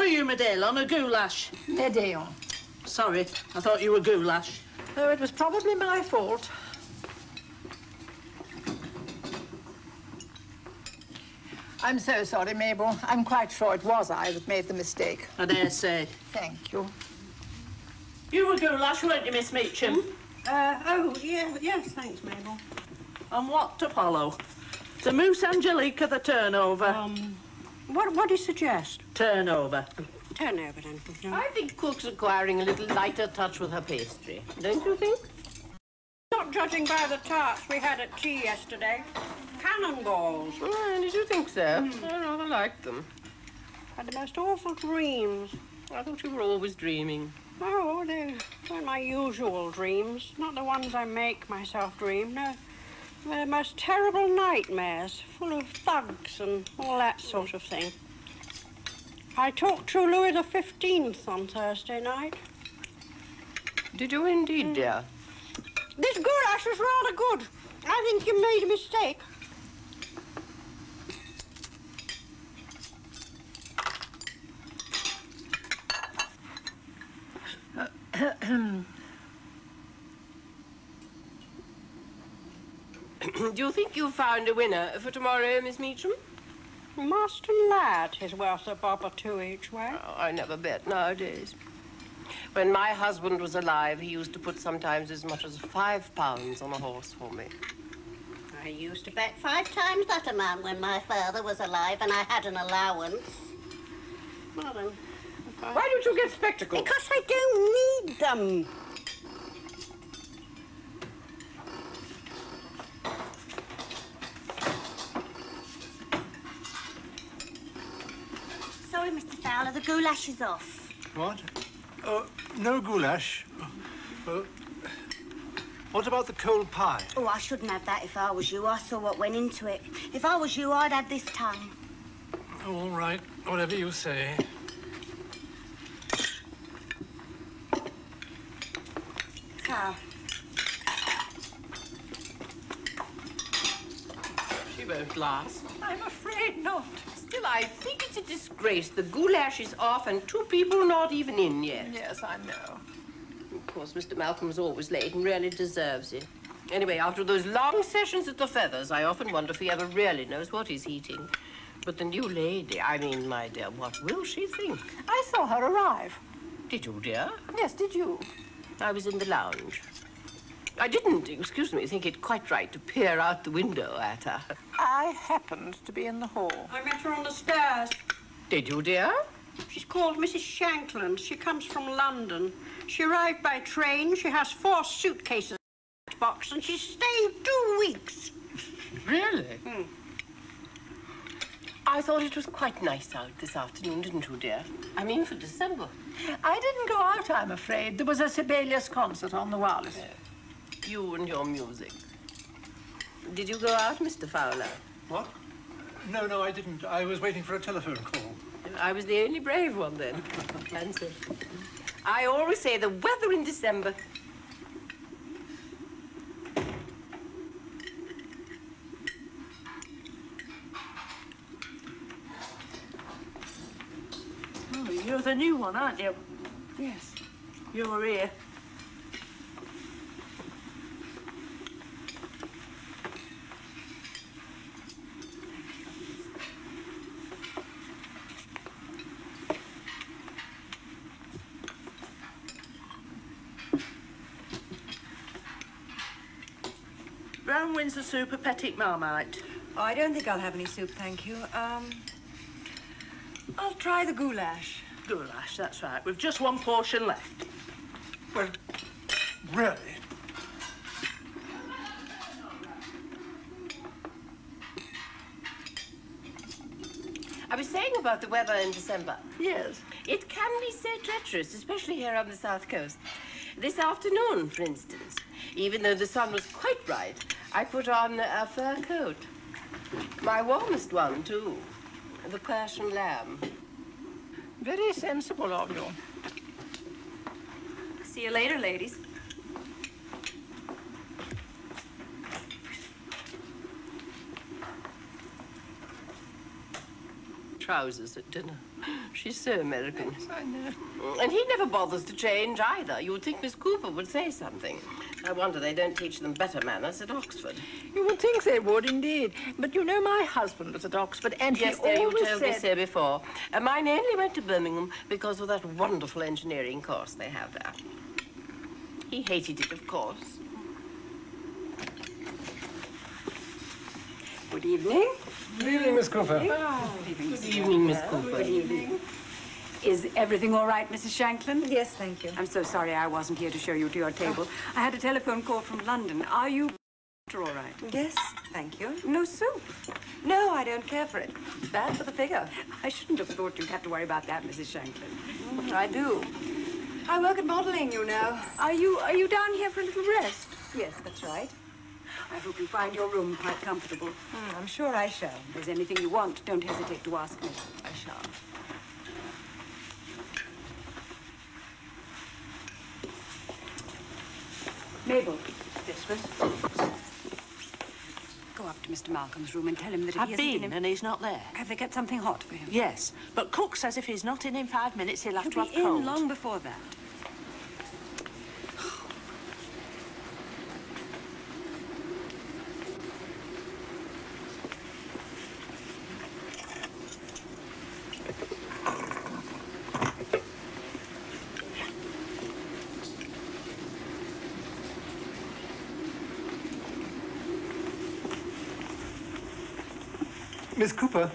were you, Medale, on a goulash? Médaillon. Sorry, I thought you were goulash. Oh, it was probably my fault. I'm so sorry, Mabel. I'm quite sure it was I that made the mistake. I dare say. Thank you. You were goulash, weren't you, Miss Meacham? Yes, thanks, Mabel. And what to follow? The Mousse Angelique of the turnover. What do you suggest? Turnover. Turnover, then. I think cook's acquiring a little lighter touch with her pastry. Don't you think? Not judging by the tarts we had at tea yesterday. Cannonballs. Oh, did you think so? I rather liked them. Had the most awful dreams. I thought you were always dreaming. Oh, they weren't my usual dreams. Not the ones I make myself dream, no. They're the most terrible nightmares, full of thugs and all that sort of thing. I talked to Louis XV on Thursday night. Did you indeed, dear? This goulash is rather good. I think you made a mistake. Do you think you've found a winner for tomorrow, Miss Meacham? Marston Lad is worth a bob or two each way. Oh, I never bet nowadays. When my husband was alive, he used to put sometimes as much as £5 on a horse for me. I used to bet 5 times that amount when my father was alive and I had an allowance. Well, then, Why don't you get spectacles? because I don't need them. Sorry, Mr. Fowler, the goulash is off. What? No goulash. What about the cold pie? Oh, I shouldn't have that if I was you. I saw what went into it. If I was you, I'd have this tongue. All right, whatever you say. So, She won't last. I'm afraid not. Still, I think it's a disgrace. The goulash is off and 2 people not even in yet. Yes, I know. Of course, Mr. Malcolm's always late and really deserves it. Anyway, after those long sessions at the Feathers, I often wonder if he ever really knows what he's eating. But the new lady, I mean, my dear, what will she think? I saw her arrive. Did you, dear? Yes, did you? I was in the lounge. I didn't, excuse me, think it quite right to peer out the window at her. I happened to be in the hall. I met her on the stairs. Did you, dear? She's called Mrs. Shankland. She comes from London. She arrived by train. She has 4 suitcases in that box, and she's staying 2 weeks. Really? I thought it was quite nice out this afternoon, didn't you, dear? I mean, for December. I didn't go out, I'm afraid. There was a Sibelius concert on the wireless. You and your music. Did you go out, Mr. Fowler? What? No, I didn't. I was waiting for a telephone call. I was the only brave one then. Fancy. I always say the weather in December. Oh, you're the new one, aren't you? Yes. You're here. Brown Windsor soup, a petit marmite. Oh, I don't think I'll have any soup, thank you. I'll try the goulash. Goulash, that's right. We've just 1 portion left. Well, really? I was saying about the weather in December. Yes. It can be so treacherous, especially here on the south coast. This afternoon, for instance, even though the sun was quite bright, I put on a fur coat. My warmest one, too. The Persian lamb. Very sensible of you. See you later, ladies. Trousers at dinner. She's so American. Yes, I know. And he never bothers to change either. You would think Miss Cooper would say something. I wonder they don't teach them better manners at Oxford. You would think they would, indeed. But you know, my husband was at Oxford, and Yes, he dear, you always told me said... so before. Mine only went to Birmingham because of that wonderful engineering course they have there. He hated it, of course. Good evening. Good evening, Miss Cooper. Good evening, Miss Cooper. Good evening. Is everything all right, Mrs. Shanklin? Yes, thank you. I'm so sorry I wasn't here to show you to your table. I had a telephone call from London. Are you all right? Yes, thank you. No soup. No, I don't care for it. It's bad for the figure. I shouldn't have thought you'd have to worry about that, Mrs. Shanklin. I do. I work at modeling, you know. Are you down here for a little rest? Yes, that's right. I hope you find your room quite comfortable. I'm sure I shall. If there's anything you want, don't hesitate to ask me. I shall. Mabel, Yes, miss. go up to Mr. Malcolm's room and tell him that if I've he hasn't been in... and he's not there. Have they kept something hot for him? Yes, but Cook says if he's not in 5 minutes, he'll have He'll to have be in cold. long before that. Miss Cooper,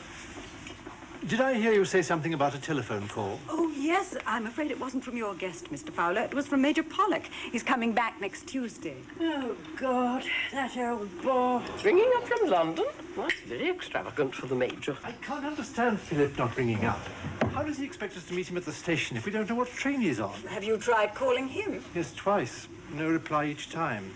did I hear you say something about a telephone call? Oh, yes. I'm afraid it wasn't from your guest, Mr. Fowler. It was from Major Pollock. He's coming back next Tuesday. Oh, God, that old bore. Ringing up from London? That's very extravagant for the Major. I can't understand Philip not ringing up. How does he expect us to meet him at the station if we don't know what train he's on? Have you tried calling him? Yes, twice. No reply each time.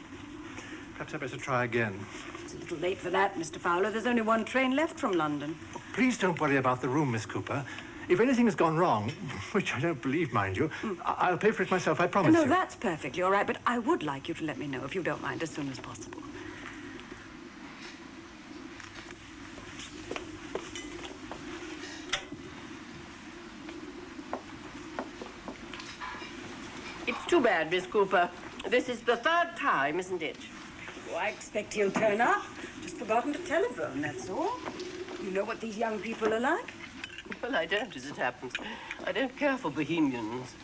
Perhaps I'd better try again. It's a little late for that, Mr. Fowler. There's only one train left from London. Please don't worry about the room, Miss Cooper. If anything has gone wrong, which I don't believe, mind you, I'll pay for it myself, I promise No, you. that's perfectly all right, but I would like you to let me know, if you don't mind, as soon as possible. It's too bad, Miss Cooper. This is the 3rd time, isn't it? Oh, I expect he'll turn up. Just forgotten to telephone, that's all. You know what these young people are like? Well, I don't, as it happens. I don't care for bohemians.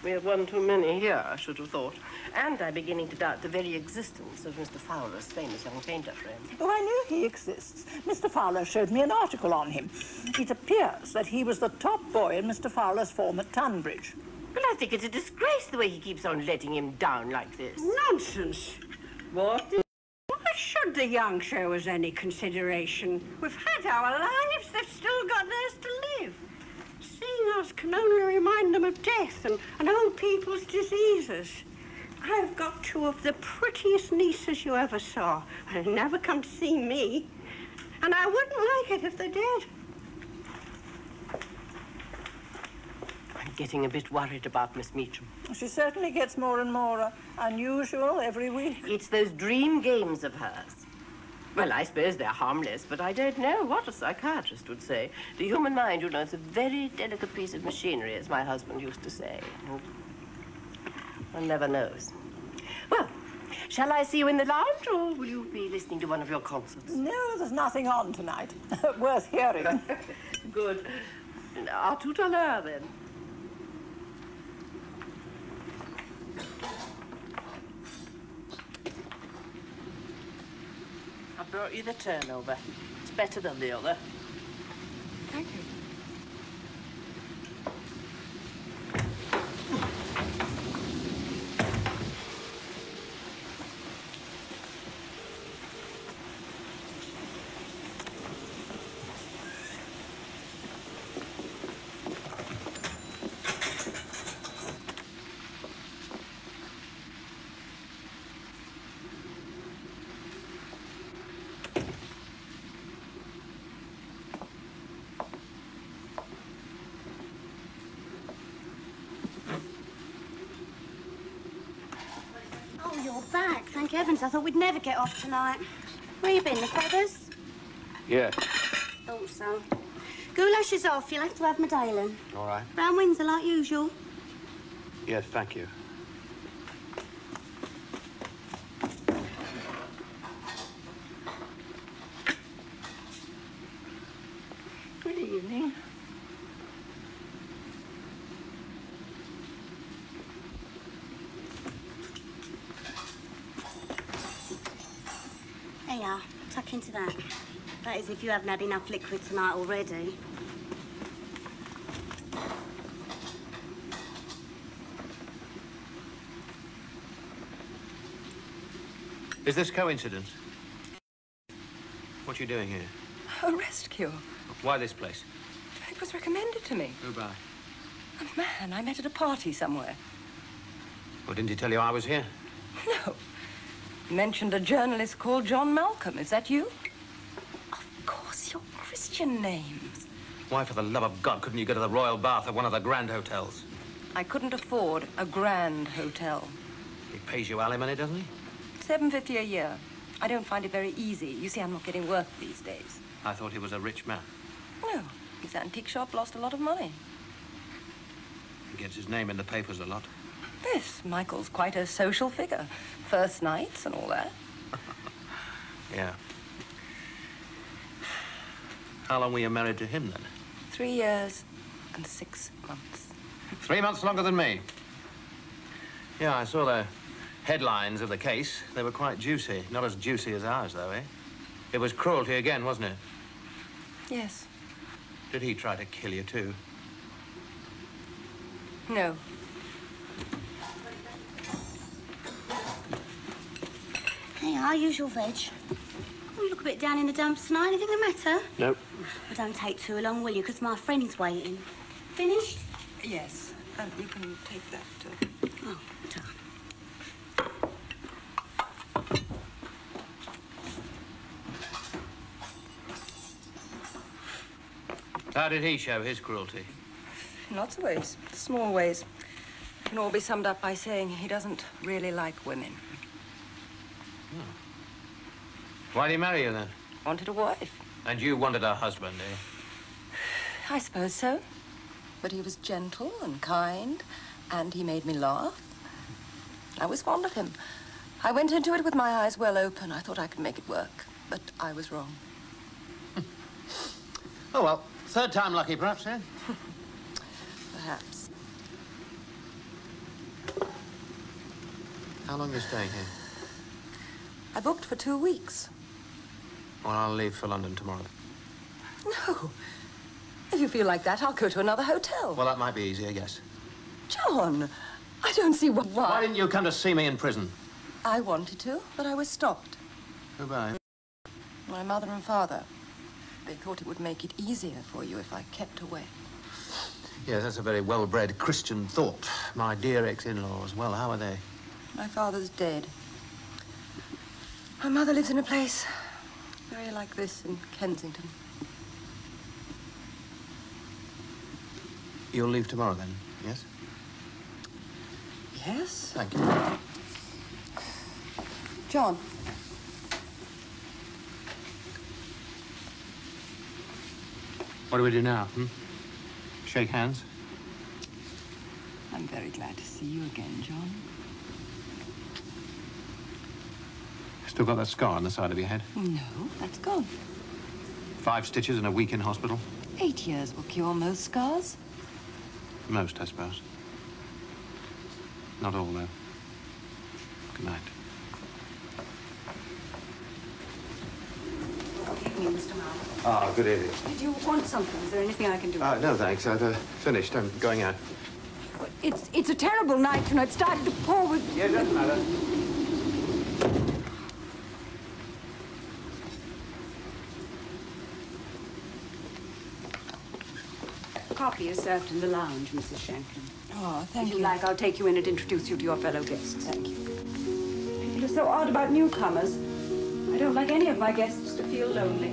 We have one too many here, I should have thought. And I'm beginning to doubt the very existence of Mr. Fowler's famous young painter friend. Oh, I know he exists. Mr. Fowler showed me an article on him. It appears that he was the top boy in Mr. Fowler's form at Tunbridge. Well, I think it's a disgrace the way he keeps on letting him down like this. Nonsense. What? Why should the young show us any consideration? We've had our lives, they've still got theirs to live. Seeing us can only remind them of death and old people's diseases. I've got 2 of the prettiest nieces you ever saw. They'll never come to see me. And I wouldn't like it if they did. I'm getting a bit worried about Miss Meacham. She certainly gets more and more unusual every week. It's those dream games of hers. Well, I suppose they're harmless, but I don't know what a psychiatrist would say. The human mind, you know, is a very delicate piece of machinery, as my husband used to say. One never knows. Well, shall I see you in the lounge, or will you be listening to one of your concerts? No, there's nothing on tonight. Worth hearing. Good. À tout à l'heure, then. I brought you the turnover. It's better than the other. Thank you. Oh, you're back. Thank heavens. I thought we'd never get off tonight. Where you been, the feathers? Yeah. Thought so. Goulash is off. You'll have to have Medallion. All right. Brown Windsor like usual. Yes, thank you. Good evening. There you are. Tuck into that. That is if you haven't had enough liquid tonight already. Is this coincidence? What are you doing here? A rest cure. Why this place? It was recommended to me. Who by? A man I met at a party somewhere. Well, didn't he tell you I was here? No. He mentioned a journalist called John Malcolm. Is that you? Of course, your Christian names. Why, for the love of God, couldn't you go to the Royal Bath at one of the grand hotels? I couldn't afford a grand hotel. He pays you alimony, doesn't he? $750 a year. I don't find it very easy. You see, I'm not getting work these days. I thought he was a rich man. No, his antique shop lost a lot of money. He gets his name in the papers a lot. Yes, Michael's quite a social figure. First nights and all that. Yeah. How long were you married to him, then? 3 years and 6 months. 3 months longer than me. Yeah, I saw the headlines of the case. They were quite juicy. Not as juicy as ours, though, eh? It was cruelty again, wasn't it? Yes. Did he try to kill you, too? No. Hey, our usual veg. Oh, you look a bit down in the dumps tonight. Anything the matter? Nope. Well, don't take too long, will you? Because my friend's waiting. Finished? Yes. You can take that. Oh, done. How did he show his cruelty? In lots of ways. Small ways. Can all be summed up by saying he doesn't really like women. Why did he marry you, then? Wanted a wife. And you wanted a husband, eh? I suppose so. But he was gentle and kind, and he made me laugh. I was fond of him. I went into it with my eyes well open. I thought I could make it work, but I was wrong. Oh, well, third time lucky, perhaps, eh? Perhaps. How long are you staying here? I booked for 2 weeks. Well, I'll leave for London tomorrow. No. If you feel like that, I'll go to another hotel. Well, that might be easier, yes. John, I don't see why. Why didn't you come to see me in prison? I wanted to, but I was stopped. Who by? My mother and father. They thought it would make it easier for you if I kept away. Yes, that's a very well-bred Christian thought. My dear ex-in-laws. Well, how are they? My father's dead. My mother lives in a place very like this in Kensington. You'll leave tomorrow, then, yes? Yes? Thank you. John. What do we do now, Shake hands? I'm very glad to see you again, John. Still got that scar on the side of your head? No, that's gone. 5 stitches and a week in hospital? 8 years will cure most scars. Most, I suppose. Not all, though. Good night. Good evening, Mr. Marlowe. Ah, good evening. Did you want something? Is there anything I can do? No, thanks. I've finished. I'm going out. It's a terrible night, and it started to pour with... Yeah, it doesn't matter. Coffee is served in the lounge, Mrs. Shanklin. Oh, thank If you. you like, I'll take you in and introduce you to your fellow guests. Thank you. People are so odd about newcomers. I don't like any of my guests to feel lonely.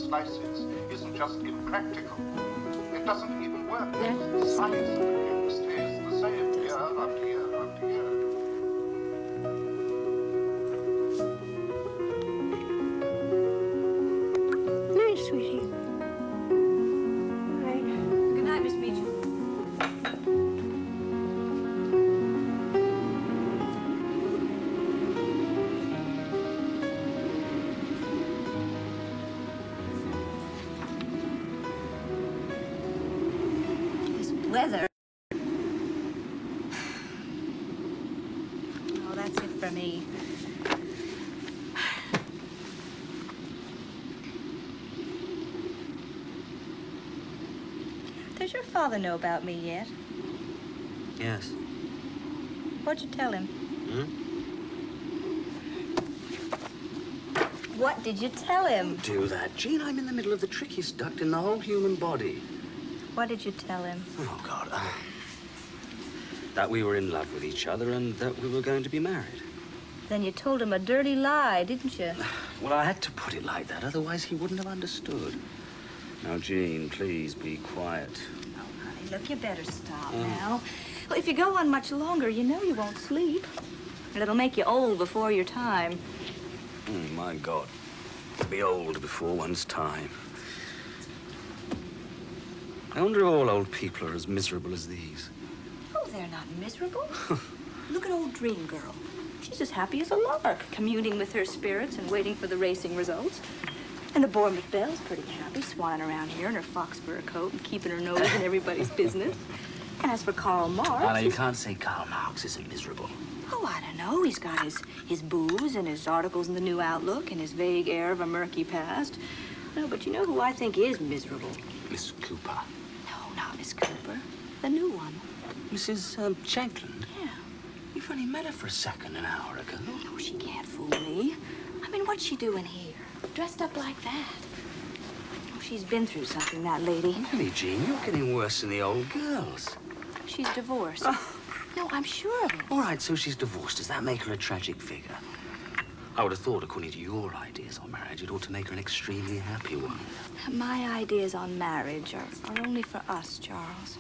slices isn't just impractical. It doesn't even work. The size of the cake stays the same year after year after year. Night, sweetie. Night. Good night, Miss Meacham. Weather. Oh, that's it for me. Does your father know about me yet? Yes. What'd you tell him? Hmm? What did you tell him? Don't do that, Jean. I'm in the middle of the trickiest duct in the whole human body. What did you tell him? Oh, God. That we were in love with each other and that we were going to be married. Then you told him a dirty lie, didn't you? Well, I had to put it like that, otherwise he wouldn't have understood. Now, Jean, please be quiet. Oh, honey, look, you better stop now. Well, if you go on much longer, you know you won't sleep. And it'll make you old before your time. Oh, my God. To be old before one's time. I wonder if all old people are as miserable as these. Oh, they're not miserable. Look at old Dream Girl. She's as happy as a lark, communing with her spirits and waiting for the racing results. And the Bournemouth Belle's pretty happy, swanning around here in her fox fur coat and keeping her nose in everybody's business. And as for Karl Marx... Anna, you can't say Karl Marx isn't miserable. Oh, I don't know. He's got his booze and his articles in the New Outlook and his vague air of a murky past. No, but you know who I think is miserable? Miss Cooper. No, not Miss Cooper. The new one. Mrs. Shankland? Yeah. You've only met her for a second an hour ago. No, she can't fool me. I mean, what's she doing here? Dressed up like that? Oh, she's been through something, that lady. Really, Jean, you're getting worse than the old girls. She's divorced. No, I'm sure of it. All right, so she's divorced. Does that make her a tragic figure? I would have thought, according to your ideas on marriage, it ought to make her an extremely happy one. My ideas on marriage are only for us, Charles.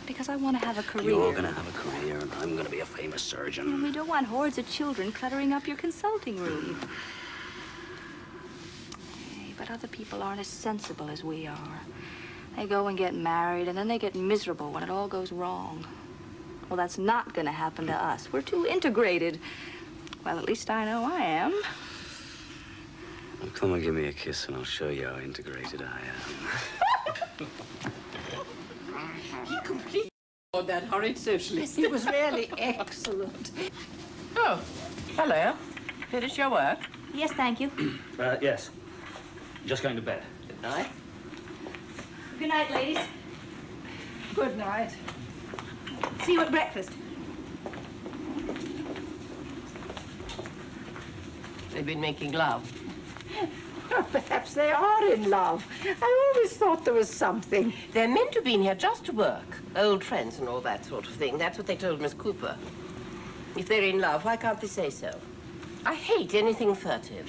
Because I want to have a career. You're going to have a career, and I'm going to be a famous surgeon. And we don't want hordes of children cluttering up your consulting room. Hey, but other people aren't as sensible as we are. They go and get married, and then they get miserable when it all goes wrong. Well, that's not going to happen to us. We're too integrated. Well, at least I know I am. Well, come and give me a kiss, and I'll show you how integrated I am. He completely ignored that horrid socialist. It was really excellent. Oh, hello. Finished your work? Yes, thank you. Yes. Just going to bed. Good night. Good night, ladies. Good night. See you at breakfast. They've been making love. Perhaps they are in love. I always thought there was something. They're meant to be in here just to work. Old friends and all that sort of thing. That's what they told Miss Cooper. If they're in love, why can't they say so? I hate anything furtive.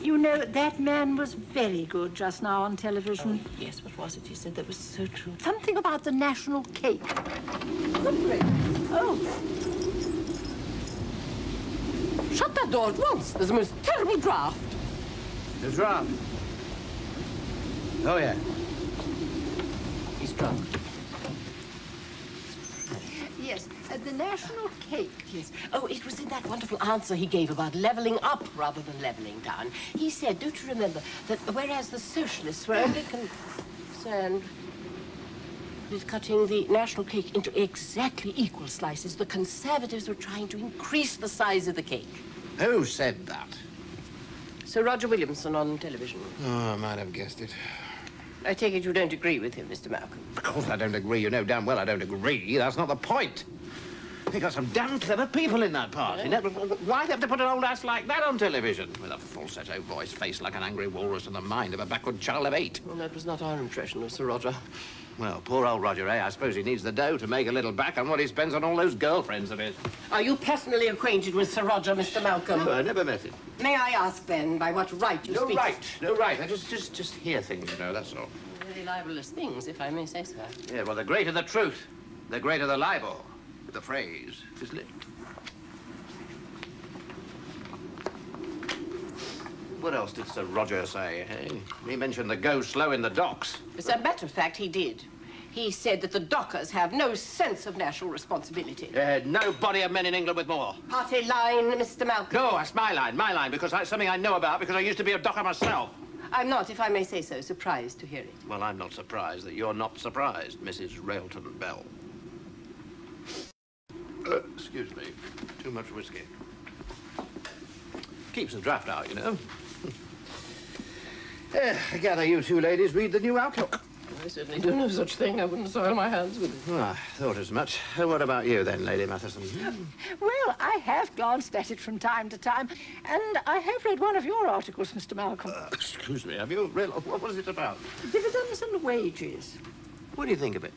You know, that man was very good just now on television. Oh, yes, what was it he said that was so true? Something about the national cake. Good gracious. Oh. Shut that door at once. There's a most terrible draft. The draft? Oh, yeah. He's drunk. Yes, the national cake. Yes. Oh, it was in that wonderful answer he gave about levelling up rather than levelling down. He said, don't you remember, that whereas the socialists were only concerned with cutting the national cake into exactly equal slices, the conservatives were trying to increase the size of the cake. Who said that? Sir Roger Williamson on television. Oh, I might have guessed it. I take it you don't agree with him, Mr. Malcolm. Of course I don't agree. You know damn well I don't agree. That's not the point. You've got some damn clever people in that party. Yeah. Why they have to put an old ass like that on television? With a falsetto voice, face like an angry walrus, and the mind of a backward child of 8. Well, that was not our impression of Sir Roger. Well, poor old Roger, eh? I suppose he needs the dough to make a little back on what he spends on all those girlfriends of his. Are you personally acquainted with Sir Roger, Mr. Malcolm? No, I never met him. May I ask, then, by what right you speak? No right. I just hear things, you know, that's all. Very libelous things, if I may say so. Yeah, well, the greater the truth, the greater the libel. The phrase, isn't it? What else did Sir Roger say, eh? He mentioned the go-slow in the docks. As a matter of fact, he did. He said that the dockers have no sense of national responsibility. No body of men in England with more. Party line, Mr. Malcolm. No, that's my line, because that's something I know about, because I used to be a docker myself. I'm not, if I may say so, surprised to hear it. Well, I'm not surprised that you're not surprised, Mrs. Railton Bell. Excuse me, too much whiskey. Keeps the draft out, you know. I gather you two ladies read the new Outlook. I certainly do no such thing. I wouldn't soil my hands with it. Well, I thought as much. What about you then, Lady Matheson? Well, I have glanced at it from time to time, and I have read one of your articles, Mr. Malcolm. Excuse me, have you read? What was it about? Dividends and wages. What do you think of it?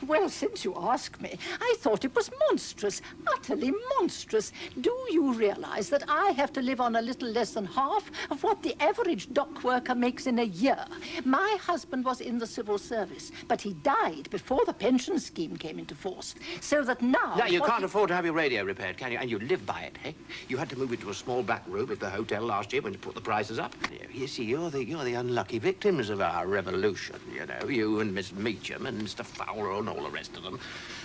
Well, since you ask me, I thought it was monstrous, utterly monstrous. Do you realize that I have to live on a little less than half of what the average dock worker makes in a year? My husband was in the civil service, but he died before the pension scheme came into force, so that now... No, you can't afford to have your radio repaired, can you? And you live by it, eh? You had to move into a small back room at the hotel last year when you put the prices up. You see, you're the unlucky victims of our revolution, you know. You and Miss Meacham and Mr. Fowler and all the rest of them.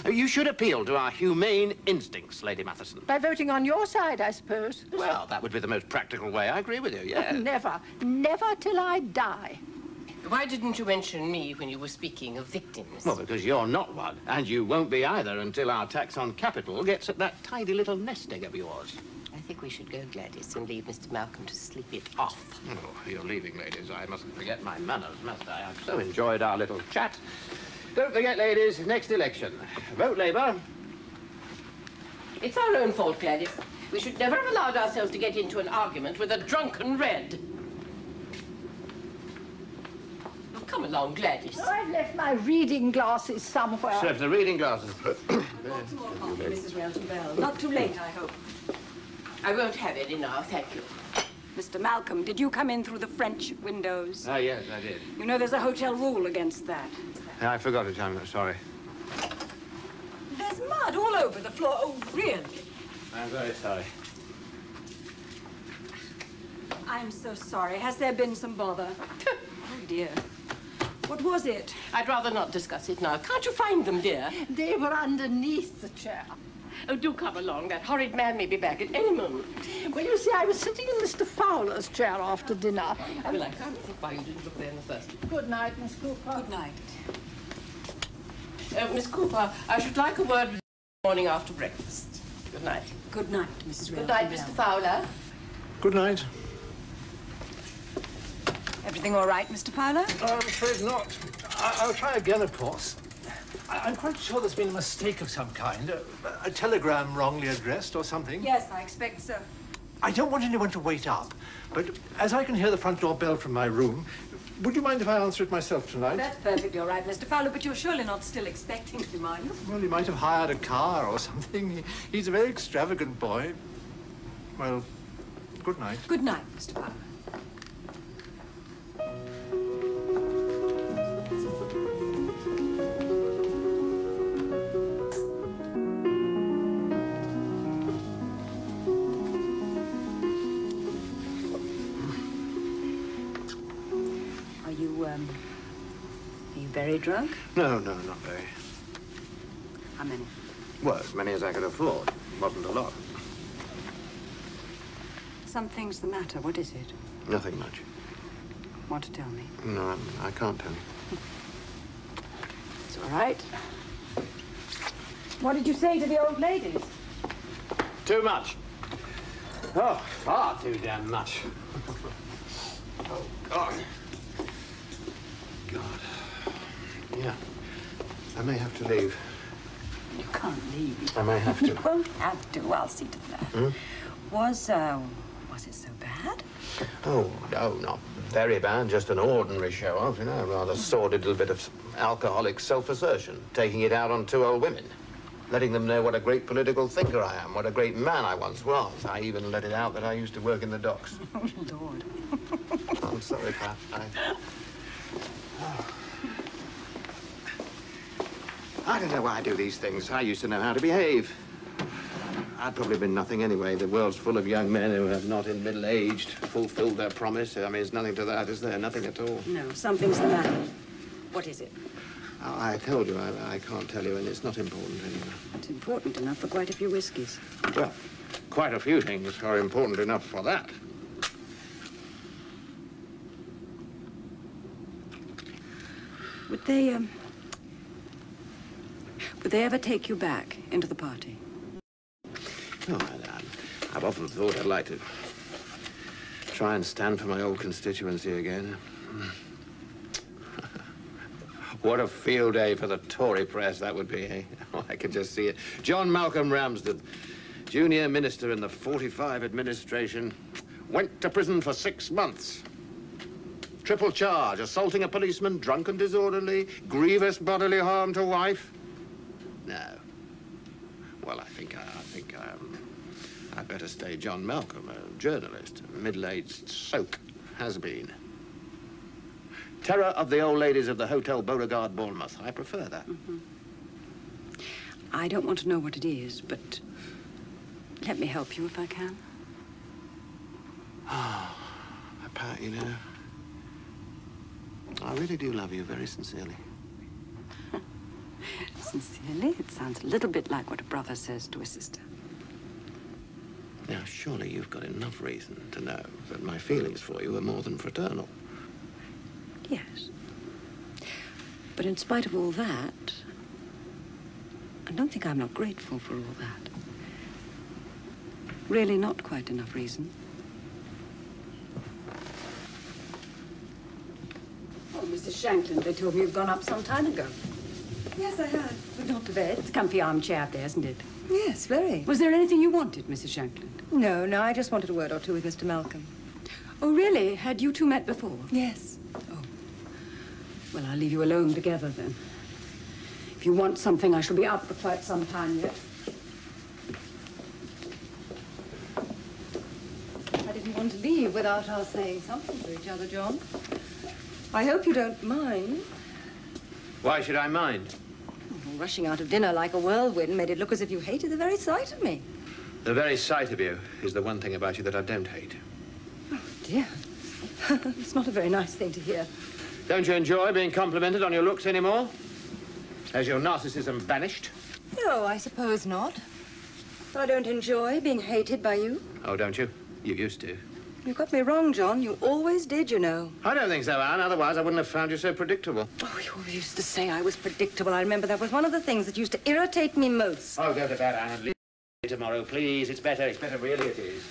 You should appeal to our humane instincts, Lady Matheson. By voting on your side, I suppose. Well, that would be the most practical way. I agree with you, yeah. Never, never till I die. Why didn't you mention me when you were speaking of victims? Well, because you're not one, and you won't be either until our tax on capital gets at that tidy little nest egg of yours. I think we should go, Gladys, and leave Mr. Malcolm to sleep it off. Oh, you're leaving, ladies. I mustn't forget my manners, must I? I've so enjoyed our little chat. Don't forget, ladies, next election. Vote Labour. It's our own fault, Gladys. We should never have allowed ourselves to get into an argument with a drunken red. Oh, come along, Gladys. Oh, I've left my reading glasses somewhere. Except the reading glasses. Lots more coffee, Mrs. Railton Bell. Not too late, I hope. I won't have any now, thank you. Mr. Malcolm, did you come in through the French windows? Ah, yes, I did. You know there's a hotel rule against that. I forgot it. I'm sorry. There's mud all over the floor. Oh, really? I'm very sorry. I'm so sorry. Has there been some bother? Oh, dear. What was it? I'd rather not discuss it now. Can't you find them, dear? They were underneath the chair. Oh, do come along. That horrid man may be back at any moment. Well, you see, I was sitting in Mr. Fowler's chair after dinner. Well, I can't think why you didn't look there in the first. Good night, Miss Cooper. Good night. Miss Cooper, I should like a word with you in the morning after breakfast. Good night. Good night, Mrs. Railton. Good night, Mr. Fowler. Good night. Everything all right, Mr. Fowler? I'm afraid not. I'll try again, of course. I'm quite sure there's been a mistake of some kind. A telegram wrongly addressed or something. Yes, I expect so. I don't want anyone to wait up, but as I can hear the front door bell from my room, would you mind if I answer it myself tonight? That's perfectly all right, Mr. Fowler, but you're surely not still expecting him, are you? Well, he might have hired a car or something. He's a very extravagant boy. Well, good night. Good night, Mr. Fowler. Are you very drunk? No, not very. How many? Well, as many as I could afford. Wasn't a lot. Something's the matter. What is it? Nothing much. Want to tell me? No, I can't tell you. It's all right. What did you say to the old ladies? Too much. Oh, far too damn much. Oh, God. God. Yeah. I may have to leave. You can't leave. I may have to. You won't have to. I'll see to that. Hmm? Was it so bad? Oh, no, not Very bad, just an ordinary show-off, you know, a rather sordid little bit of alcoholic self-assertion, taking it out on two old women, letting them know what a great political thinker I am, what a great man I once was. I even let it out that I used to work in the docks. Oh, Lord. I'm sorry, Pat. I don't know why I do these things. I used to know how to behave. I'd probably been nothing anyway. The world's full of young men who have not in middle-aged fulfilled their promise. I mean, there's nothing to that, is there? Nothing at all. No, something's the matter. What is it? Oh, I told you, I can't tell you, and it's not important anyway. It's important enough for quite a few whiskies. Well, quite a few things are important enough for that. Would they ever take you back into the party? Oh, I've often thought I'd like to try and stand for my old constituency again. What a field day for the Tory press that would be, eh? Oh, I can just see it. John Malcolm Ramsden, junior minister in the 45 administration, went to prison for 6 months. Triple charge, assaulting a policeman, drunk and disorderly, grievous bodily harm to wife. No. Well, I think I'd better stay John Malcolm, a journalist, a middle-aged soak, has-been. Terror of the old ladies of the Hotel Beauregard, Bournemouth. I prefer that. Mm-hmm. I don't want to know what it is, but let me help you if I can. Oh, Pat, you know, I really do love you very sincerely. Sincerely? It sounds a little bit like what a brother says to a sister. Now, surely you've got enough reason to know that my feelings for you are more than fraternal. Yes. But in spite of all that, I don't think I'm not grateful for all that. Really not quite enough reason. Oh, Mrs. Shanklin, they told me you'd gone up some time ago. Yes, I have. But not to bed. It's a comfy armchair up there, isn't it? Yes, very. Was there anything you wanted, Mrs. Shanklin? No, I just wanted a word or two with Mr. Malcolm. Oh, really? Had you two met before? Yes. Oh. Well, I'll leave you alone together, then. If you want something, I shall be out for quite some time yet. I didn't want to leave without our saying something to each other, John. I hope you don't mind. Why should I mind? Rushing out of dinner like a whirlwind made it look as if you hated the very sight of me. The very sight of you is the one thing about you that I don't hate. Oh, dear. It's not a very nice thing to hear. Don't you enjoy being complimented on your looks anymore? Has your narcissism vanished? No, I suppose not. But I don't enjoy being hated by you. Oh, don't you? You used to. You got me wrong, John. You always did, you know. I don't think so, Anne. Otherwise, I wouldn't have found you so predictable. Oh, you always used to say I was predictable. I remember that was one of the things that used to irritate me most. Oh, go to bed, Anne, and leave tomorrow, please. It's better, really it is.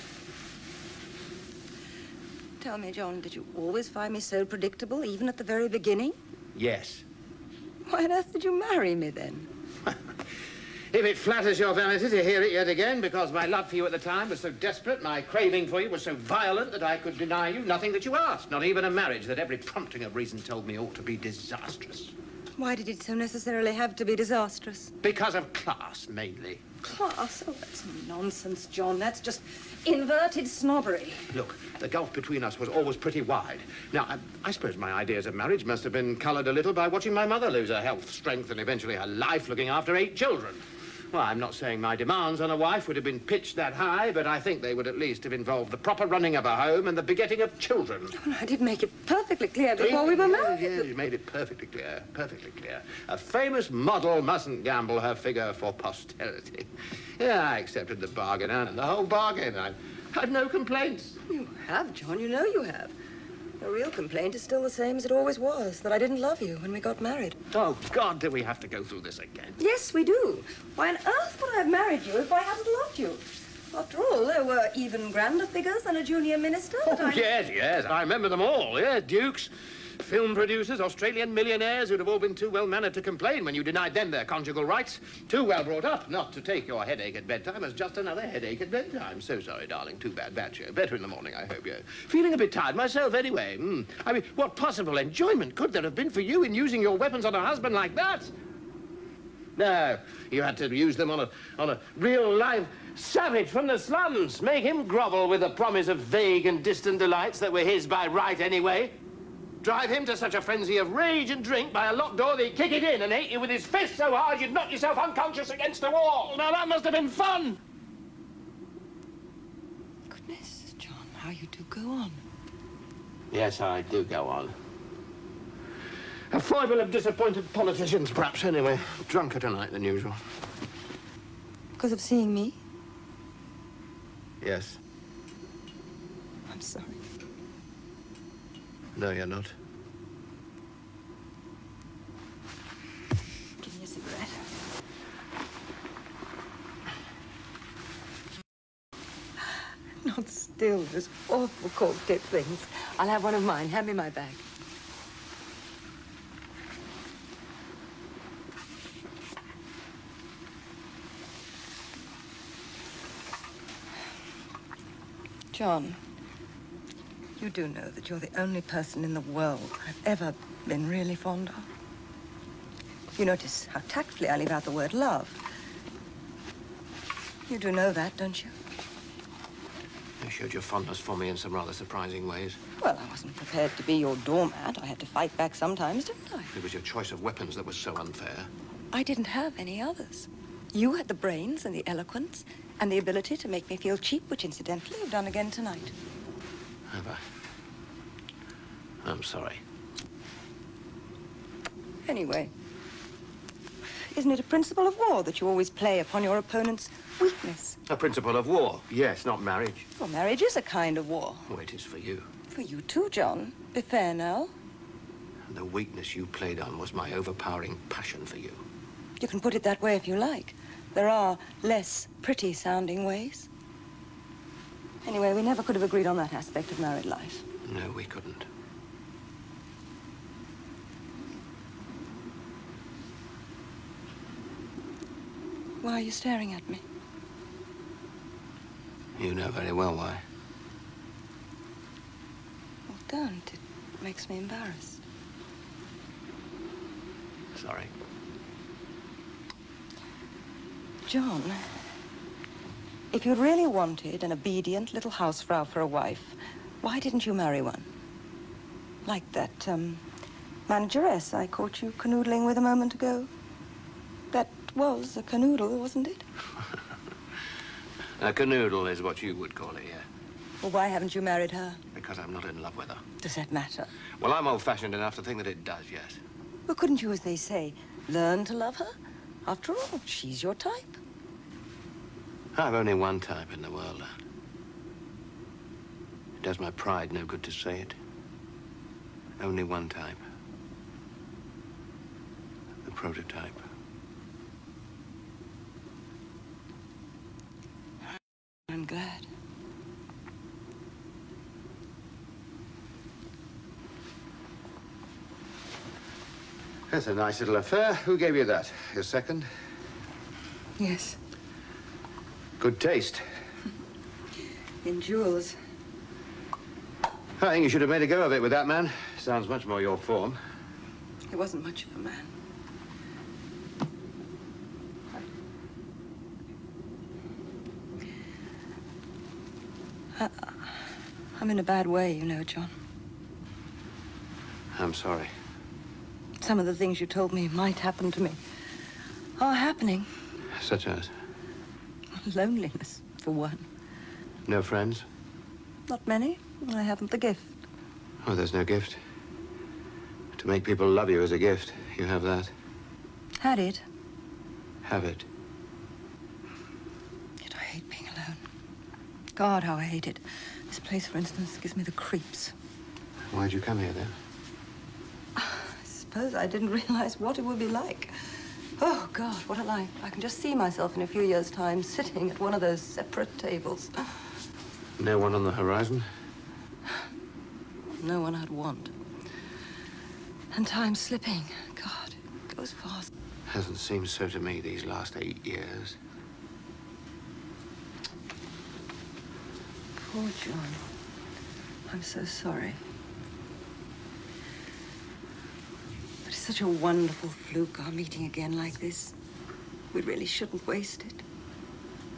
Tell me, John, did you always find me so predictable, even at the very beginning? Yes. Why on earth did you marry me, then? If it flatters your vanity to hear it yet again, because my love for you at the time was so desperate, my craving for you was so violent that I could deny you nothing that you asked, not even a marriage that every prompting of reason told me ought to be disastrous. Why did it so necessarily have to be disastrous? Because of class, mainly. Class? Oh, that's nonsense, John. That's just inverted snobbery. Look, the gulf between us was always pretty wide. Now, I suppose my ideas of marriage must have been coloured a little by watching my mother lose her health, strength, and eventually her life looking after 8 children. Well, I'm not saying my demands on a wife would have been pitched that high, but I think they would at least have involved the proper running of a home and the begetting of children. Oh, I did make it perfectly clear before we were married. Yeah, you made it perfectly clear, perfectly clear. A famous model mustn't gamble her figure for posterity. Yeah, I accepted the bargain, Anne, the whole bargain. I've no complaints. You have, John. You know you have. The real complaint is still the same as it always was, that I didn't love you when we got married. Oh, God, do we have to go through this again? Yes, we do. Why on earth would I have married you if I hadn't loved you? After all, there were even grander figures than a junior minister. Oh, yes, I remember them all. Yeah, dukes, Film producers, Australian millionaires who'd have all been too well-mannered to complain when you denied them their conjugal rights. Too well brought up not to take your headache at bedtime as just another headache at bedtime. So sorry, darling. Too bad. Bad show. Better in the morning, I hope. Yeah. Feeling a bit tired myself, anyway. I mean, what possible enjoyment could there have been for you in using your weapons on a husband like that? No, you had to use them on a real live savage from the slums. Make him grovel with the promise of vague and distant delights that were his by right anyway. Drive him to such a frenzy of rage and drink by a locked door that he'd kick it in and hate you with his fist so hard you'd knock yourself unconscious against a wall. Now that must have been fun. Goodness, John, how you do go on. Yes, I do go on. A foible of disappointed politicians, perhaps, anyway. Drunker tonight than usual. Because of seeing me? Yes. I'm sorry. No, you're not. Give me a cigarette. Not still, those awful cork-tip things. I'll have one of mine. Hand me my bag. John, you do know that you're the only person in the world I've ever been really fond of. You notice how tactfully I leave out the word love. You do know that, don't you? You showed your fondness for me in some rather surprising ways. Well, I wasn't prepared to be your doormat. I had to fight back sometimes, didn't I? It was your choice of weapons that was so unfair. I didn't have any others. You had the brains and the eloquence and the ability to make me feel cheap, which incidentally you've done again tonight. Have I? I'm sorry. Anyway, isn't it a principle of war that you always play upon your opponent's weakness? A principle of war, yes, not marriage. Well, marriage is a kind of war. Oh, it is for you. For you too, John. Be fair now. And the weakness you played on was my overpowering passion for you. You can put it that way if you like. There are less pretty-sounding ways. Anyway, we never could have agreed on that aspect of married life. No, we couldn't. Why are you staring at me? You know very well why. Well, don't. It makes me embarrassed. Sorry. John, if you'd really wanted an obedient little housefrau for a wife, why didn't you marry one? Like that, manageress I caught you canoodling with a moment ago. That was a canoodle, wasn't it? A canoodle is what you would call it, yeah. Well, why haven't you married her? Because I'm not in love with her. Does that matter? Well, I'm old-fashioned enough to think that it does, yes. Well, couldn't you, as they say, learn to love her? After all, she's your type. I've only one type in the world, Anne. It does my pride no good to say it. Only one type. The prototype. I'm glad. That's a nice little affair. Who gave you that? Your second? Yes. Good taste. In jewels. I think you should have made a go of it with that man. Sounds much more your form. He wasn't much of a man. I'm in a bad way, you know, John. I'm sorry. Some of the things you told me might happen to me are happening. Such as? Loneliness, for one. No friends? Not many. I haven't the gift. Oh, there's no gift. To make people love you is a gift. You have that. Had it. Have it. Yet I hate being alone. God, how I hate it. This place, for instance, gives me the creeps. Why'd you come here, then? I suppose I didn't realize what it would be like. Oh, God, what a life. I can just see myself in a few years' time sitting at one of those separate tables. No one on the horizon? No one I'd want. And time's slipping. God, it goes fast. Hasn't seemed so to me these last 8 years. Poor John. I'm so sorry. But it's such a wonderful fluke, our meeting again like this. We really shouldn't waste it.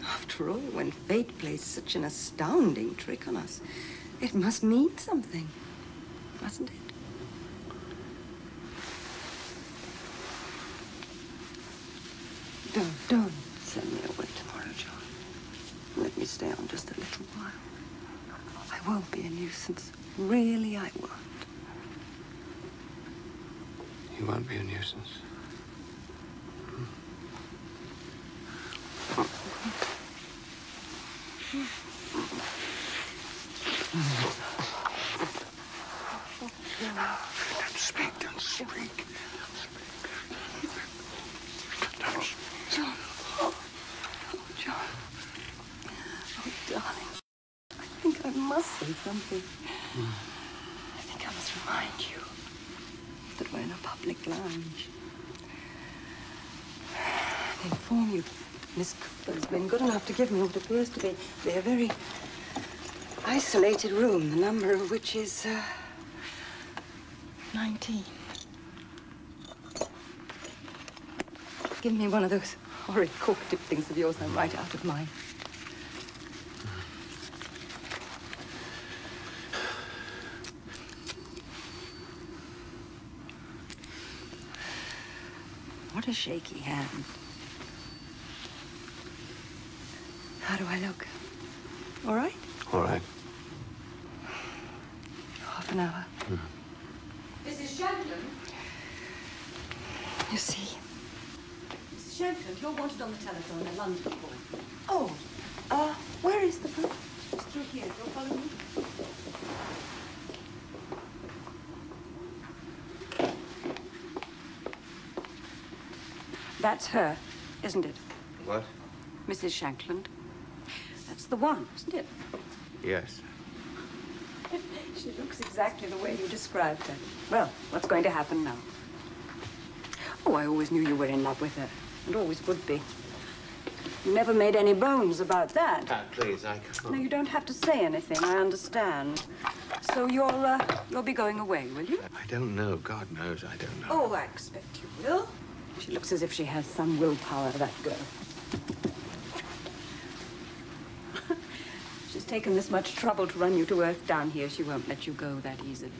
After all, when fate plays such an astounding trick on us, it must mean something, mustn't it? Don't send me away tomorrow, John. Let me stay on just a little while. I won't be a nuisance. Really, I won't. You won't be a nuisance. Don't speak, don't speak. John. Oh, John. Oh, darling. I think I must say something. I think I must remind you that we're in a public lounge. And inform you Miss Cooper has been good enough to give me what appears to be a very isolated room, the number of which is 19. Give me one of those horrid cork-tip things of yours. I'm right out of mine. What a shaky hand. How do I look? All right? All right. Half an hour. Mrs. Shanklin? You see. Mrs. Shanklin, you're wanted on the telephone at London call. Oh, where is the phone? It's through here. You'll follow me? That's her, isn't it? What? Mrs. Shanklin. That's the one, isn't it? Yes. She looks exactly the way you described her. Well, what's going to happen now? Oh, I always knew you were in love with her, and always would be. You never made any bones about that. Please, I can't. No, you don't have to say anything, I understand. So you'll be going away, will you? I don't know. God knows I don't know. Oh, I expect you will. She looks as if she has some willpower, that girl. She's taken this much trouble to run you to earth down here. She won't let you go that easily.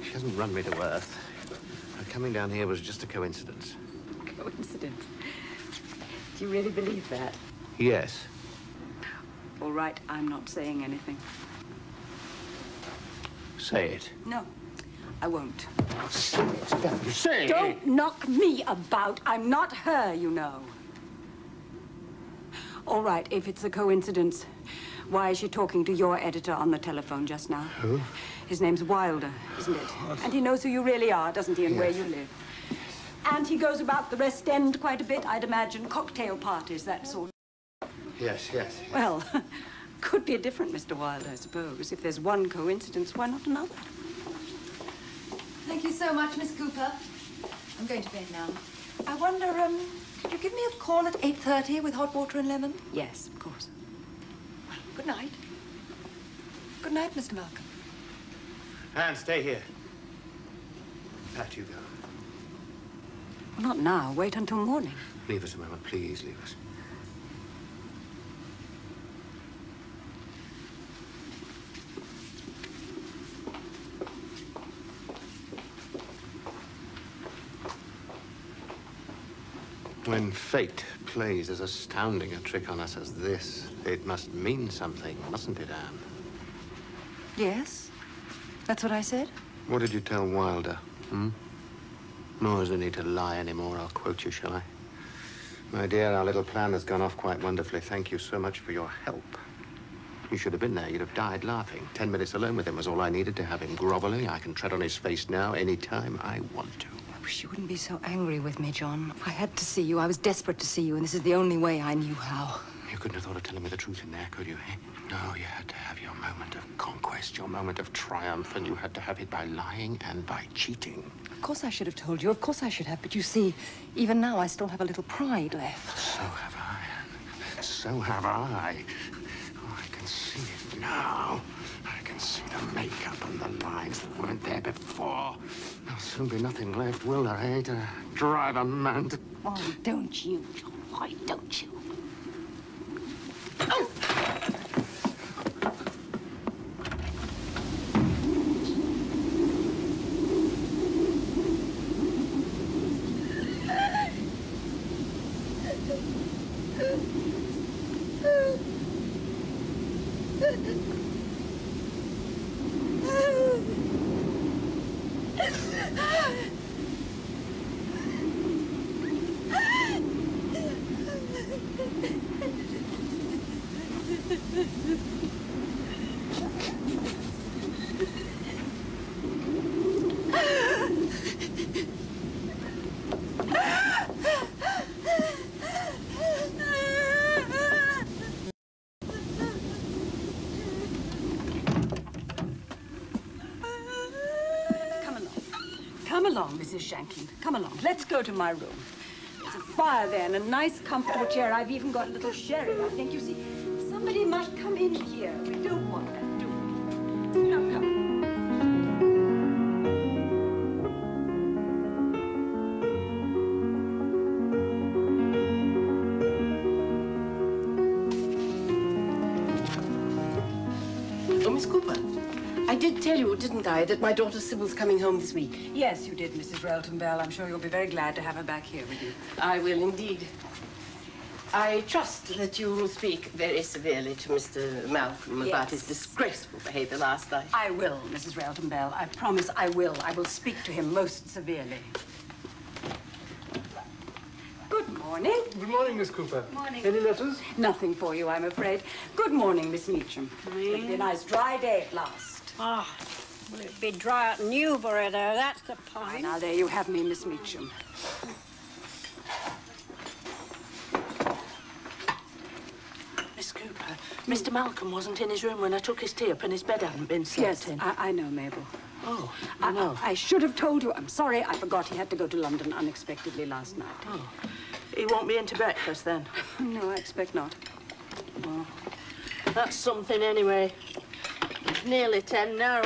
She hasn't run me to earth. Her coming down here was just a coincidence. Coincidence? Do you really believe that? Yes. All right, I'm not saying anything. Say it. No, I won't. Say it. Don't say it. Don't knock me about. I'm not her, you know. All right, if it's a coincidence, why is she talking to your editor on the telephone just now? Who? His name's Wilder, isn't it? And he knows who you really are, doesn't he, and where you live. And he goes about the West End quite a bit, I'd imagine. Cocktail parties, that sort of... Yes, yes. Well, could be a different Mr. Wilder, I suppose. If there's one coincidence, why not another? Thank you so much, Miss Cooper. I'm going to bed now. I wonder, could you give me a call at 8:30 with hot water and lemon? Yes, of course. Well, good night. Good night, Mr. Malcolm. Anne, stay here. Pat, you go. Well, not now. Wait until morning. Leave us a moment, please, leave us. When fate plays as astounding a trick on us as this, it must mean something, mustn't it, Anne? Yes? That's what I said? What did you tell Wilder, Nor is there need to lie anymore. I'll quote you, shall I? My dear, our little plan has gone off quite wonderfully. Thank you so much for your help. You should have been there. You'd have died laughing. 10 minutes alone with him was all I needed to have him groveling. I can tread on his face now any time I want to. I wish you wouldn't be so angry with me, John. I had to see you. I was desperate to see you, and this is the only way I knew how. You couldn't have thought of telling me the truth in there, could you, eh? No, you had to have your moment of conquest, your moment of triumph, and you had to have it by lying and by cheating. Of course I should have told you. Of course I should have. But you see, even now I still have a little pride left. So have I, Anne. So have I. Oh, I can see it now. I can see the makeup and the lines that weren't there before. There'll soon be nothing left, will there, eh? To drive a man to... Why don't you, John? Why don't you? Oh! Come along, Mrs. Shanklin. Come along. Let's go to my room. There's a fire there and a nice, comfortable chair. I've even got a little sherry, I think. You see, somebody must come in here. We don't want that, do we? Now, come. Oh, Miss Cooper, I did tell you, didn't I, that my daughter Sybil's coming home this week? Yes, you did, Mrs. Relton Bell. I'm sure you'll be very glad to have her back here with you. I will indeed. I trust that you will speak very severely to Mr. Malcolm about his disgraceful behavior last night. I will, Mrs. Relton Bell. I promise I will. I will speak to him most severely. Good morning. Good morning, Miss Cooper. Morning. Any letters? Nothing for you, I'm afraid. Good morning, Miss Meacham. It'll be a nice dry day at last. Ah, will it be dry at Newbury, though? That's the point. Now, there you have me, Miss Meacham. Miss Cooper, Mr. Malcolm wasn't in his room when I took his tea up and his bed hadn't been slept in. I know, Mabel. Oh, I know. I should have told you. I'm sorry. I forgot he had to go to London unexpectedly last night. Oh, he won't be into breakfast then? No, I expect not. Well, that's something anyway. It's nearly 10 now.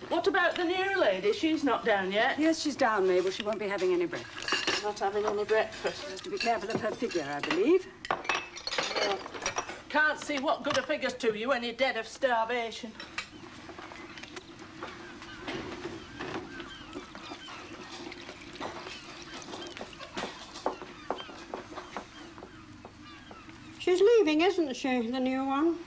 What about the new lady? She's not down yet. Yes, she's down, Mabel. She won't be having any breakfast. Not having any breakfast. She has to be careful of her figure, I believe. Well, can't see what good a figure's to you when you're dead of starvation. She's leaving, isn't she, the new one?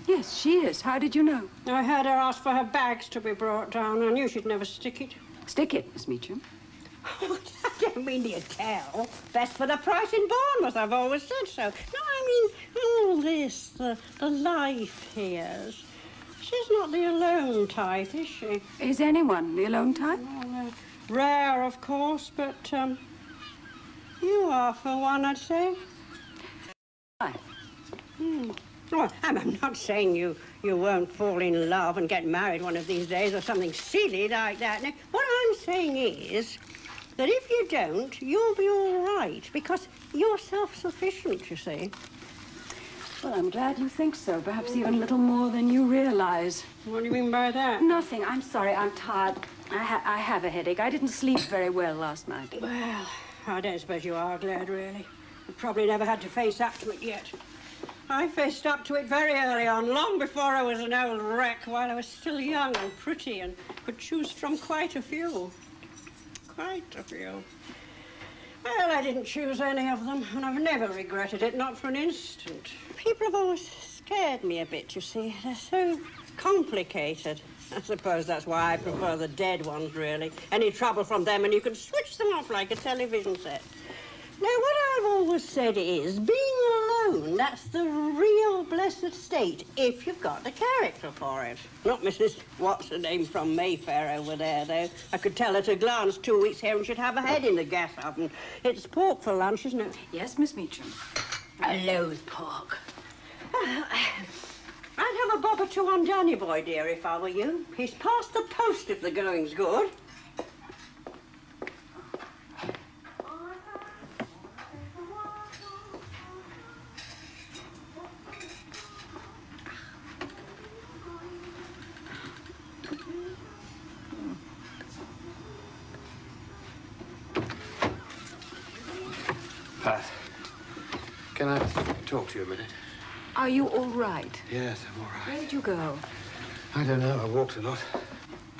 Yes, she is. How did you know? I heard her ask for her bags to be brought down. I knew she'd never stick it. Stick it, Miss Meacham. I don't mean you tell. Best for the price in Bournemouth, I've always said so. No, I mean, all this, the life here. She's not the alone type, is she? Is anyone the alone type? Well, rare, of course, but, you are for one, I'd say. Why? Well, I'm not saying you won't fall in love and get married one of these days or something silly like that. Now, what I'm saying is that if you don't, you'll be all right, because you're self-sufficient, you see. Well, I'm glad you think so. Perhaps even a little more than you realize. What do you mean by that? Nothing. I'm sorry. I'm tired. I have a headache. I didn't sleep very well last night. Well, I don't suppose you are glad, really. You probably never had to face up to it yet. I faced up to it very early on, long before I was an old wreck, while I was still young and pretty and could choose from quite a few. Quite a few. Well, I didn't choose any of them, and I've never regretted it, not for an instant. People have always scared me a bit, you see. They're so complicated. I suppose that's why I prefer the dead ones, really. Any trouble from them, and you can switch them off like a television set. Now, what I've always said is, being alone, that's the real blessed state, if you've got the character for it. Not Mrs. What's-her-name from Mayfair over there, though. I could tell at a glance 2 weeks here and she'd have a head in the gas oven. It's pork for lunch, isn't it? Yes, Miss Meacham. Hello, Park. I'd have a bob or two on Johnny Boy, dear, if I were you. He's past the post if the going's good. Pat, can I talk to you a minute? Are you all right? Yes, I'm all right. Where did you go? I don't know. I walked a lot.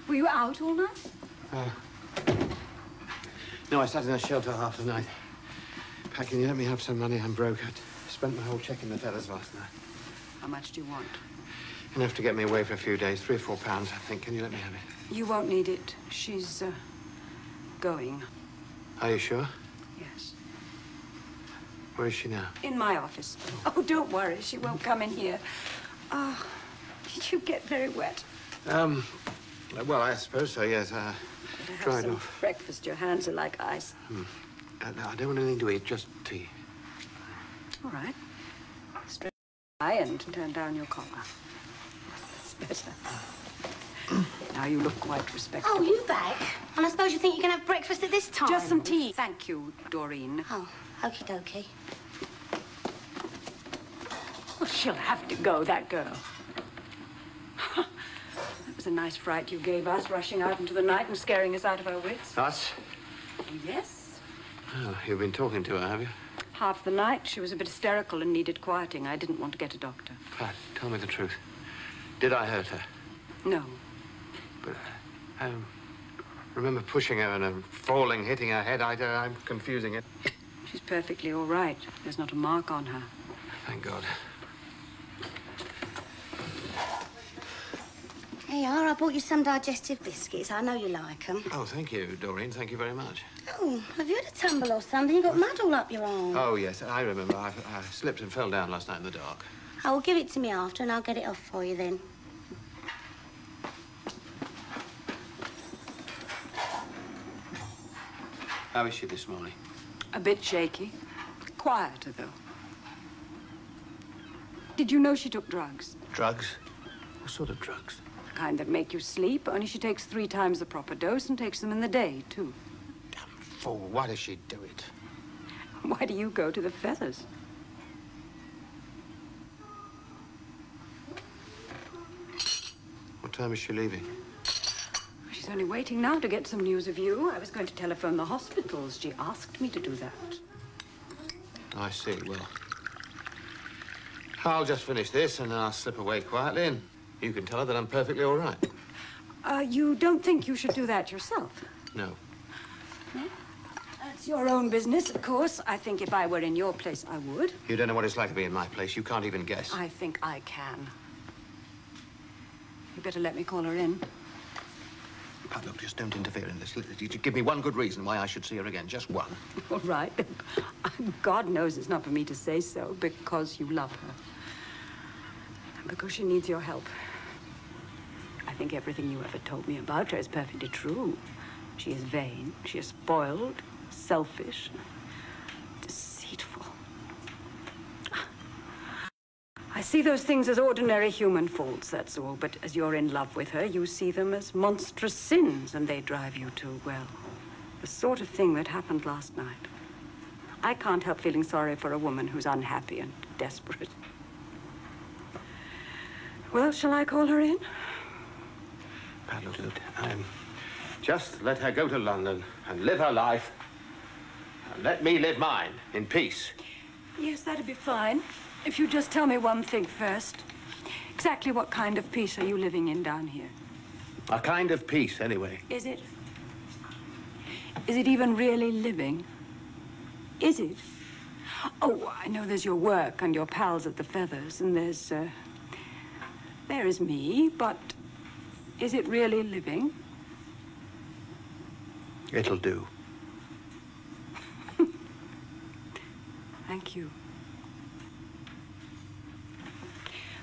Were you out all night? No, I sat in a shelter half the night. Pat, can you let me have some money? I'm broke. I spent my whole check in the fellas last night. How much do you want? Enough to get me away for a few days. £3 or £4, I think. Can you let me have it? You won't need it. She's, going. Are you sure? Yes. Where is she now? In my office. Oh, don't worry. She won't come in here. Oh, did you get very wet? Well, I suppose so, yes. Better have Dried some off. breakfast. Your hands are like ice. No, I don't want anything to eat, just tea. All right. Stretch your eye and turn down your collar. That's better. Now you look quite respectable. Oh, you back? And I suppose you think you can have breakfast at this time? Just some tea. Thank you, Doreen. Oh, okie dokie. Well, she'll have to go, that girl. That was a nice fright you gave us, rushing out into the night and scaring us out of our wits. Us? Yes. Oh, you've been talking to her, have you? Half the night, she was a bit hysterical and needed quieting. I didn't want to get a doctor. Pat, tell me the truth. Did I hurt her? No. But I remember pushing her and falling, hitting her head. I'm confusing it. She's perfectly all right. There's not a mark on her. Thank God. Here you are. I bought you some digestive biscuits. I know you like them. Oh, thank you, Doreen. Thank you very much. Oh, have you had a tumble or something? You got mud all up your arm. Oh, yes, I remember. I slipped and fell down last night in the dark. Oh, well, give it to me after and I'll get it off for you then. How is she this morning? A bit shaky. Quieter, though. Did you know she took drugs? Drugs? What sort of drugs? The kind that make you sleep, only she takes 3 times the proper dose and takes them in the day, too. Damn fool. Why does she do it? Why do you go to the Feathers? What time is she leaving? She's only waiting now to get some news of you. I was going to telephone the hospitals. She asked me to do that. I see. Well, I'll just finish this and I'll slip away quietly and you can tell her that I'm perfectly all right. You don't think you should do that yourself? No. No? That's your own business, of course. I think if I were in your place, I would. You don't know what it's like to be in my place. You can't even guess. I think I can. You better let me call her in. Pat, look, just don't interfere in this. Give me one good reason why I should see her again. Just one. All right. God knows it's not for me to say so, because you love her. And because she needs your help. I think everything you ever told me about her is perfectly true. She is vain, she is spoiled, selfish, deceitful. I see those things as ordinary human faults, that's all. But as you're in love with her, you see them as monstrous sins, and they drive you to, well, the sort of thing that happened last night. I can't help feeling sorry for a woman who's unhappy and desperate. Well, shall I call her in? Pat, look, just let her go to London and live her life. And let me live mine in peace. Yes, that'd be fine. If you just tell me one thing first. Exactly what kind of peace are you living in down here? A kind of peace, anyway. Is it? Is it even really living? Is it? Oh, I know there's your work and your pals at the Feathers, and there is me, but is it really living? It'll do. Thank you.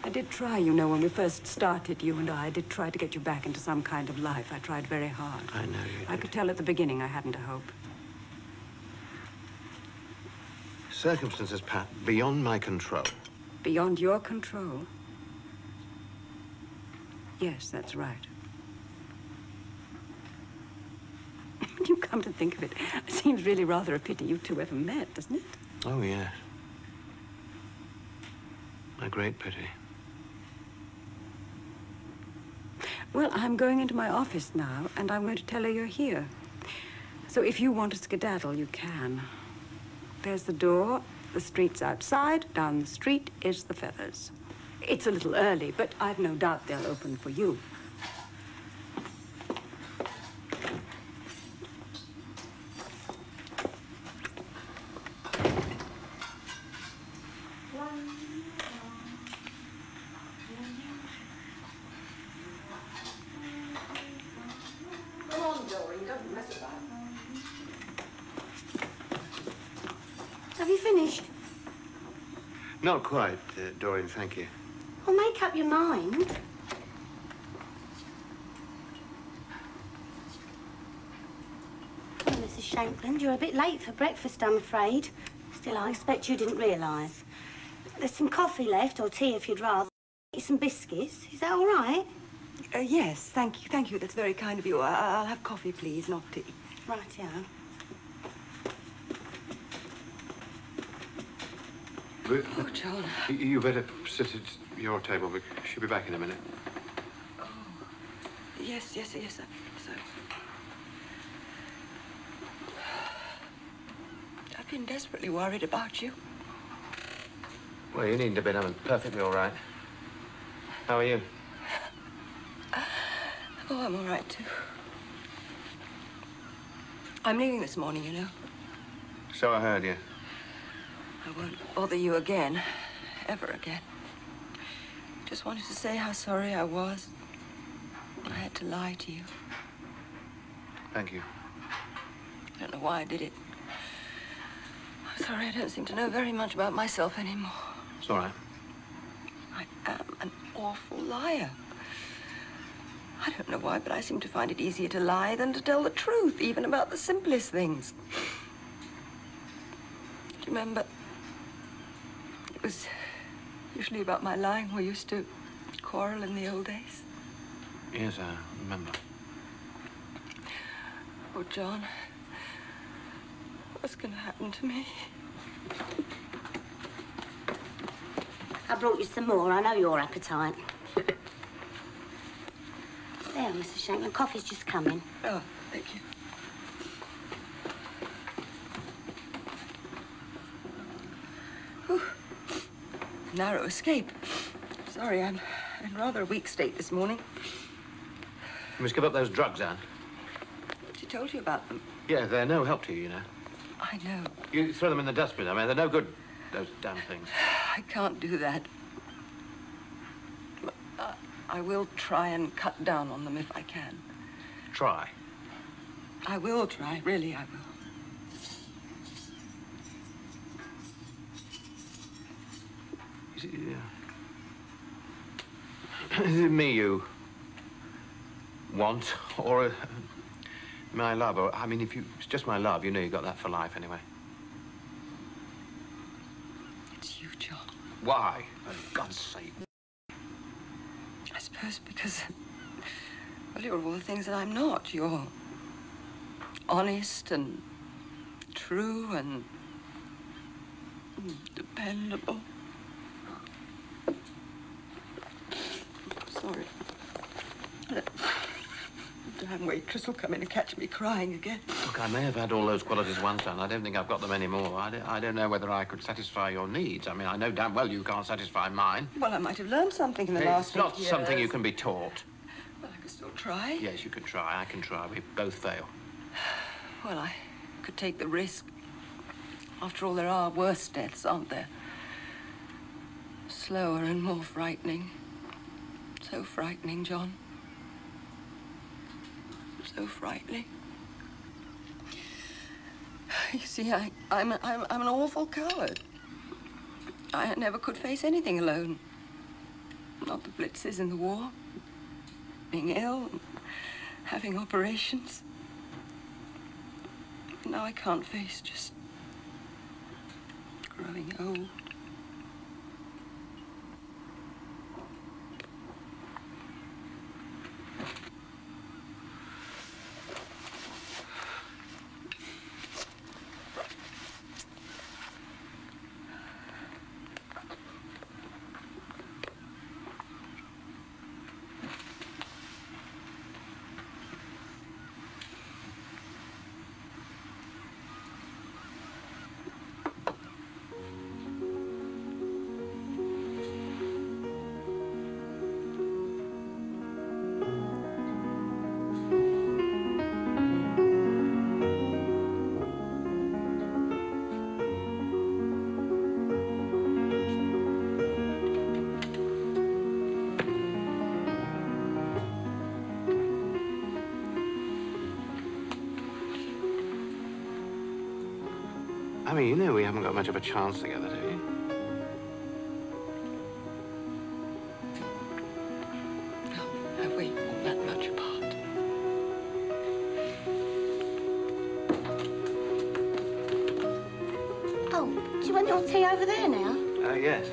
I did try, you know, when we first started, you and I did try to get you back into some kind of life. I tried very hard. I know you did. I could tell at the beginning I hadn't a hope. Circumstances, Pat, beyond my control. Beyond your control? Yes, that's right. You come to think of it, it seems really rather a pity you two ever met, doesn't it? Oh, yes. A great pity. Well, I'm going into my office now, and I'm going to tell her you're here. So if you want to skedaddle, you can. There's the door, the street's outside, down the street is the Feathers. It's a little early, but I've no doubt they'll open for you. Have you finished? Not quite, Doreen, thank you. Well, make up your mind. Well, Mrs. Shankland, you're a bit late for breakfast, I'm afraid. Still, I expect you didn't realise. There's some coffee left, or tea if you'd rather. Eat some biscuits. Is that all right? Yes, thank you. Thank you. That's very kind of you. I'll have coffee, please, not tea. Right, yeah. Oh, John. You better sit at your table. She'll be back in a minute. Oh, yes. So. I've been desperately worried about you. Well, you needn't have been. I'm perfectly all right. How are you? Oh, I'm all right, too. I'm leaving this morning, you know. So I heard, yeah. I won't bother you again. Ever again. Just wanted to say how sorry I was. I had to lie to you. Thank you. I don't know why I did it. I'm sorry I don't seem to know very much about myself anymore. It's all right. I am an awful liar. I don't know why, but I seem to find it easier to lie than to tell the truth, even about the simplest things. Do you remember? It was usually about my lying we used to quarrel in the old days. Yes, I remember. Oh, John, what's going to happen to me? I brought you some more. I know your appetite. There, Mrs. Shankland. Coffee's just coming. Oh, thank you. Whew. Narrow escape. Sorry, I'm in rather a weak state this morning. You must give up those drugs, Anne. She told you about them. Yeah, they're no help to you, you know. I know. You throw them in the dustbin. I mean, they're no good, those damn things. I can't do that. But, I will try and cut down on them if I can. Try. I will try, really, I will. Is it me you want, or my love? Or, I mean, if it's just my love, you know you got that for life anyway. It's you, John. Why? For God's sake. I suppose because, well, you're all the things that I'm not. You're honest and true and dependable. Sorry. The damn waitress will come in and catch me crying again. Look, I may have had all those qualities once, and I don't think I've got them anymore. I don't know whether I could satisfy your needs. I mean, I know damn well you can't satisfy mine. Well, I might have learned something in the last 8 years. It's not something you can be taught. Well, I could still try. Yes, you can try. I can try. We both fail. Well, I could take the risk. After all, there are worse deaths, aren't there? Slower and more frightening. So frightening, John. So frightening. You see, I'm an awful coward. I never could face anything alone. Not the blitzes in the war. Being ill, and having operations. Now I can't face just growing old. I mean, you know we haven't got much of a chance together, do you? No, have we? Not that much apart. Oh, do you want your tea over there now? Yes.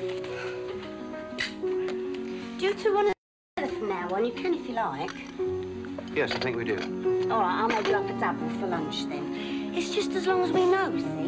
Do you two want to from now on? You can if you like. Yes, I think we do. All right, I'll make you up a double for lunch then. It's just as long as we know, see?